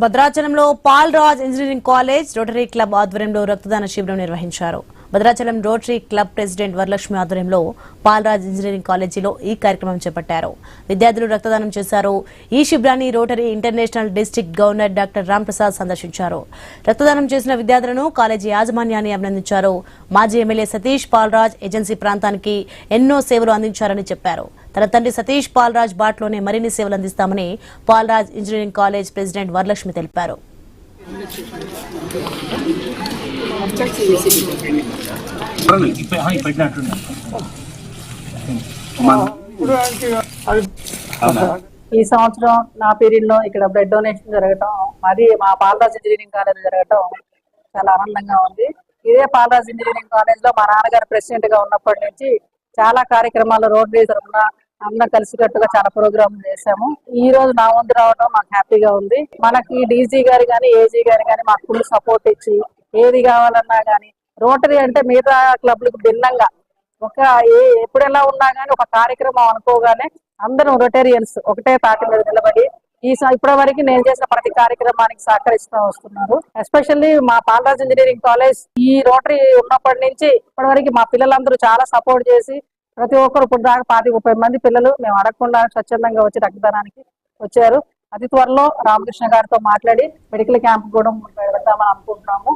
భద్రాచలంలో Paul Raj engineering college rotary club ఆధ్వర్యంలో రక్తదాన శిబిరం నిర్వహించారు. భద్రాచలం రోటరీ క్లబ్ ప్రెసిడెంట్ వరలక్ష్మి ఆధ్వర్యంలో పాల్ రాజ్ ఇంజనీరింగ్ కాలేజీలో ఈ కార్యక్రమం చేపట్టారు. విద్యార్థులు రక్తదానం చేశారు. ఈ శిబిరాన్ని rotary international district governor doctor Ramprasad సందర్శించారు. రక్తదానం చేసిన విద్యార్థులను కాలేజీ యాజమాన్యాన్ని అభినందించారు. మాజీ MLA Satish Paul Raj agency ప్రాంతానికి ఎన్నో సేవలు అందించారని చెప్పారు. తన తండ్రి సతీష్ పాల్ రాజ్ బాట్లోనే మరిన్ని సేవలు అందిస్తామని Paul Raj engineering college president Varalakshmi తెలిపారు. ఈ సంవత్సరం నా పీరియడ్ లో ఇక్కడ బ్లడ్ డొనేషన్ జరగటం, అది మా పాల్రాజ్ ఇంజనీరింగ్ కాలేజ్ జరగటం చాలా ఆనందంగా ఉంది. ఇదే పాల్రాజ్ ఇంజనీరింగ్ కాలేజ్ లో మా నాన్నగారు ప్రెసిడెంట్ గా ఉన్నప్పటి నుంచి చాలా కార్యక్రమాలు రోటరీ తరఫున అందరం కలిసికట్టుగా చాలా ప్రోగ్రామ్ చేశాము. ఈ రోజు నా వంతు రావడం మాకు హ్యాపీగా ఉంది. మనకి డీజీ గారు కానీ ఏజీ గారు కానీ మాకు ఫుల్ సపోర్ట్ ఇచ్చి ఏది కావాలన్నా కానీ రోటరీ అంటే మిగతా క్లబ్లకు భిన్నంగా ఎప్పుడు ఎలా ఉన్నా కానీ ఒక కార్యక్రమం అనుకోగానే అందరం రొటేరియన్స్ ఒకటే తాటి మీద నిలబడి ఇప్పటి వరకు నేను చేసిన ప్రతి కార్యక్రమానికి సహకరిస్తూ వస్తున్నారు. ఎస్పెషల్లీ మా పాల్రాజ్ ఇంజనీరింగ్ కాలేజ్ ఈ రోటరీ ఉన్నప్పటి నుంచి ఇప్పటి వరకు మా పిల్లలందరూ చాలా సపోర్ట్ చేసి ప్రతి ఒక్కరు ఇప్పుడు దాకా 25-30 మంది పిల్లలు మేము అడగకుండా స్వచ్ఛందంగా వచ్చి రక్తదానానికి వచ్చారు. అతి త్వరలో రామకృష్ణ గారితో మాట్లాడి మెడికల్ క్యాంప్ కూడా పెడతామని అనుకుంటున్నాము.